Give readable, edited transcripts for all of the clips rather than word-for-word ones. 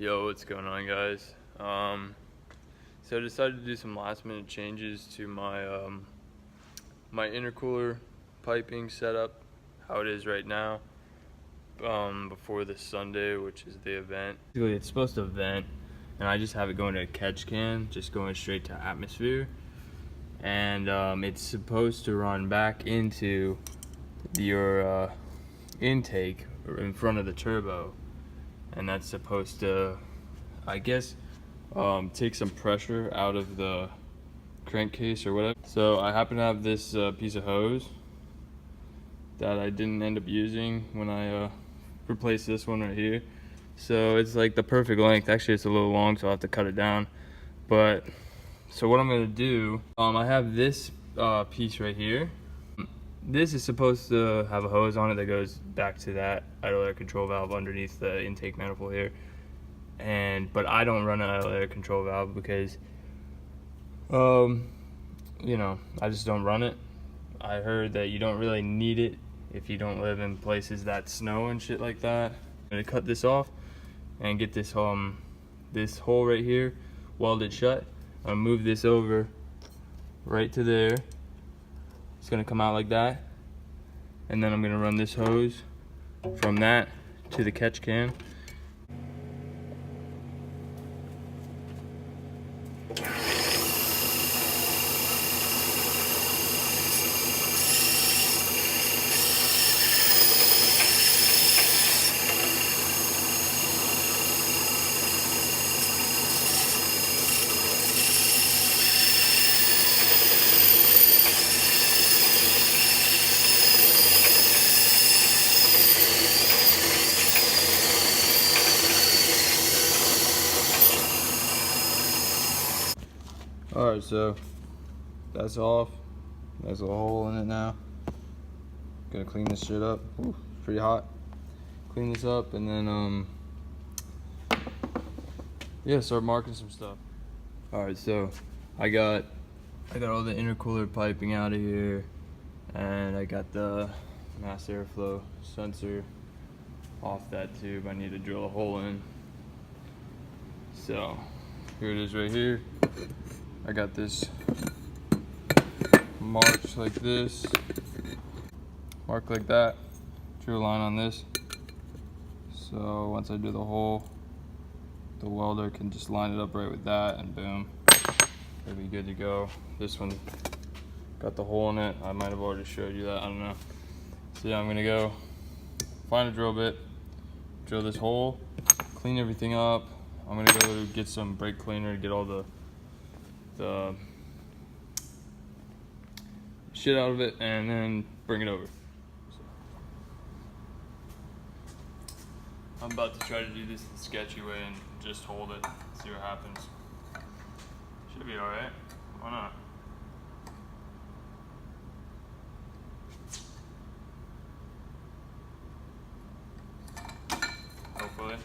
Yo, what's going on, guys? So I decided to do some last minute changes to my my intercooler piping setup, how it is right now, before this Sunday, which is the event. Basically, it's supposed to vent, and I just have it going to a catch can, just going straight to atmosphere, and it's supposed to run back into your intake in front of the turbo, and that's supposed to, I guess, take some pressure out of the crankcase or whatever. So I happen to have this piece of hose that I didn't end up using when I replaced this one right here. So it's like the perfect length. Actually, it's a little long, so I'll have to cut it down. But so what I'm gonna do, I have this piece right here. This is supposed to have a hose on it that goes back to that idle air control valve underneath the intake manifold here. But I don't run an idle air control valve because, you know, I just don't run it. I heard that you don't really need it if you don't live in places that snow and shit like that. I'm gonna cut this off and get this this hole right here welded shut. I'll move this over right to there. It's gonna come out like that, and then I'm gonna run this hose from that to the catch can. Alright, so that's off. There's a hole in it now. Gonna clean this shit up. Ooh, it's pretty hot. Clean this up and then yeah, start marking some stuff. Alright, so I got all the intercooler piping out of here, and I got the mass airflow sensor off that tube. I need to drill a hole in. So here it is right here. I got this marked like this, mark like that, drill a line on this. So once I do the hole, the welder can just line it up right with that, and boom, it'll be good to go. This one got the hole in it. I might have already showed you that, I don't know. So yeah, I'm gonna go find a drill bit, drill this hole, clean everything up. I'm gonna go get some brake cleaner to get all the shit out of it, and then bring it over. So, I'm about to try to do this the sketchy way and just hold it, see what happens. Should be alright. Why not? Hopefully.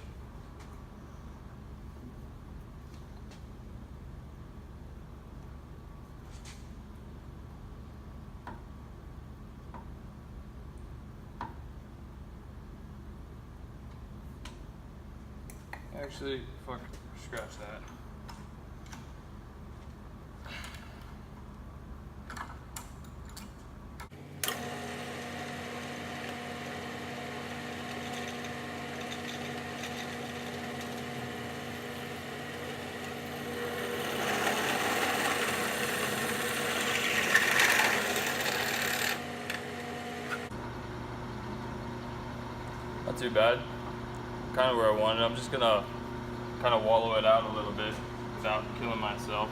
Actually, fuck, scratch that. Not too bad. Kind of where I wanted. I'm just gonna kind of wallow it out a little bit without killing myself.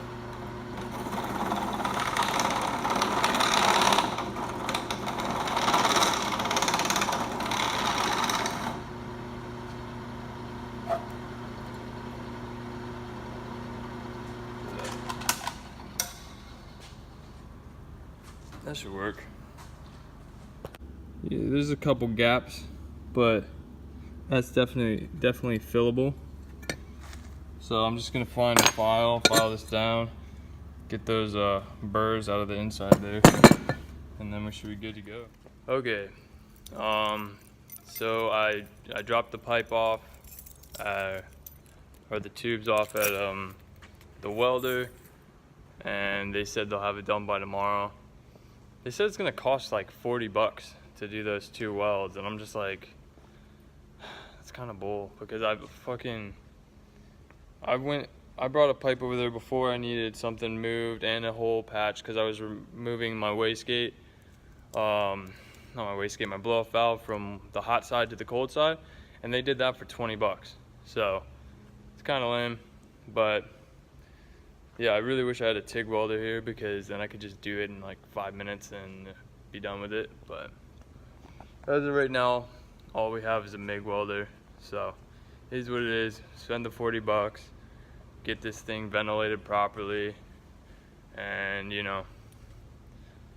That should work. Yeah, there's a couple gaps, but that's definitely fillable. So I'm just gonna find a file this down, get those burrs out of the inside there, and then we should be good to go. Okay, so I dropped the pipe off. or the tubes off at the welder, and they said they'll have it done by tomorrow. They said it's gonna cost like 40 bucks to do those 2 welds, and I'm just like, it's kind of bull, because I brought a pipe over there before I needed something moved and a hole patch because I was removing my wastegate, not my wastegate, my blow-off valve from the hot side to the cold side, and they did that for 20 bucks. So it's kind of lame, but yeah, I really wish I had a TIG welder here because then I could just do it in like 5 minutes and be done with it. But as of right now, all we have is a MIG welder, so it is what it is. Spend the 40 bucks, get this thing ventilated properly, and you know,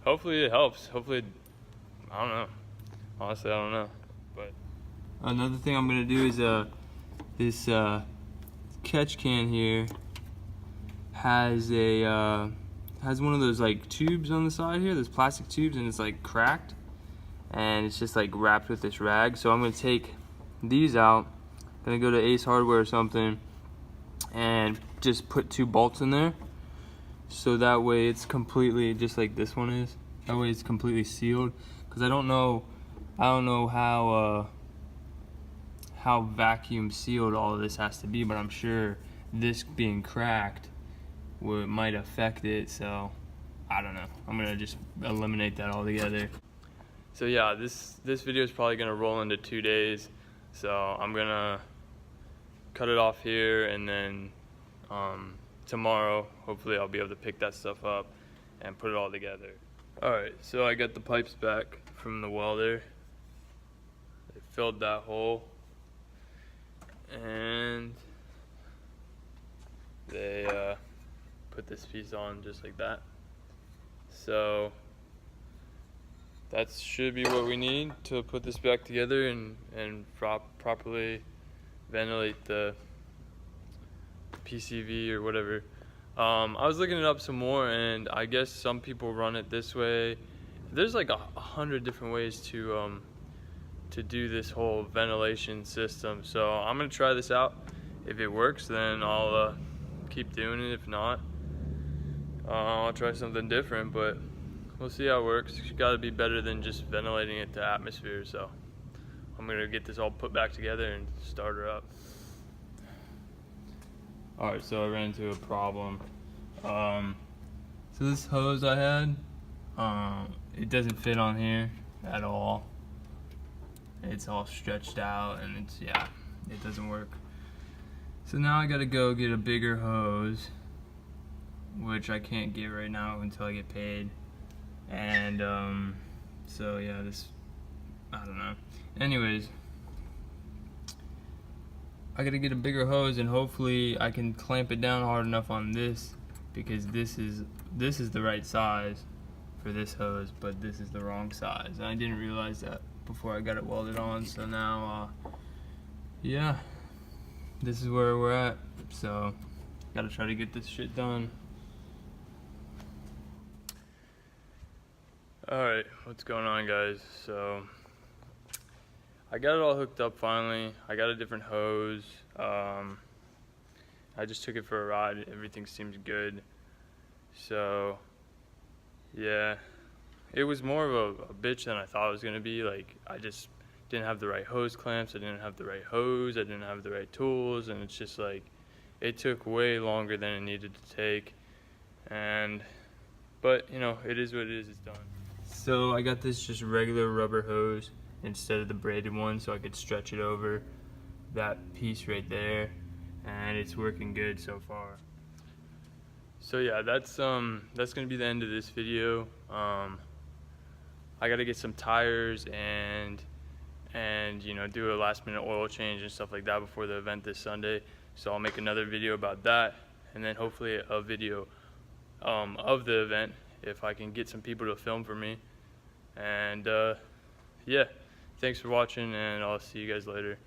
hopefully it helps. Hopefully, I don't know. Honestly, I don't know. But another thing I'm gonna do is this catch can here has one of those like tubes on the side here, those plastic tubes, and it's like cracked, and it's just like wrapped with this rag. So I'm gonna take these out, gonna go to Ace Hardware or something, and just put 2 bolts in there, so that way it's completely, just like this one is, that way it's completely sealed. Because I don't know how vacuum sealed all of this has to be, but I'm sure this being cracked might affect it, so I don't know. I'm gonna just eliminate that altogether. So yeah, this video is probably gonna roll into 2 days, so I'm gonna cut it off here, and then tomorrow hopefully I'll be able to pick that stuff up and put it all together. Alright, so I got the pipes back from the welder. They filled that hole, and they put this piece on just like that. So that should be what we need to put this back together and properly ventilate the PCV or whatever. I was looking it up some more, and I guess some people run it this way. There's like 100 different ways to do this whole ventilation system. So I'm gonna try this out. If it works, then I'll keep doing it. If not, I'll try something different, but we'll see how it works. It's gotta be better than just ventilating it to atmosphere. So I'm gonna get this all put back together and start her up. Alright, so I ran into a problem. So this hose I had, it doesn't fit on here at all. It's all stretched out, and it's, yeah, it doesn't work. So now I gotta go get a bigger hose, which I can't get right now until I get paid. And so yeah, I don't know. Anyways, I gotta get a bigger hose, and hopefully I can clamp it down hard enough on this, because this is the right size for this hose, but this is the wrong size. And I didn't realize that before I got it welded on. So now, yeah, this is where we're at. So gotta try to get this shit done. Alright, what's going on, guys? So I got it all hooked up finally. I got a different hose. I just took it for a ride. Everything seems good. So yeah, it was more of a bitch than I thought it was gonna be. Like, I just didn't have the right hose clamps, I didn't have the right hose, I didn't have the right tools, and it's just like, it took way longer than it needed to take. But you know, it is what it is, it's done. So I got this just regular rubber hose instead of the braided one, so I could stretch it over that piece right there, and it's working good so far. So yeah, that's gonna be the end of this video. I gotta get some tires and you know, do a last minute oil change and stuff like that before the event this Sunday. So I'll make another video about that, and then hopefully a video of the event if I can get some people to film for me. And yeah, thanks for watching, and I'll see you guys later.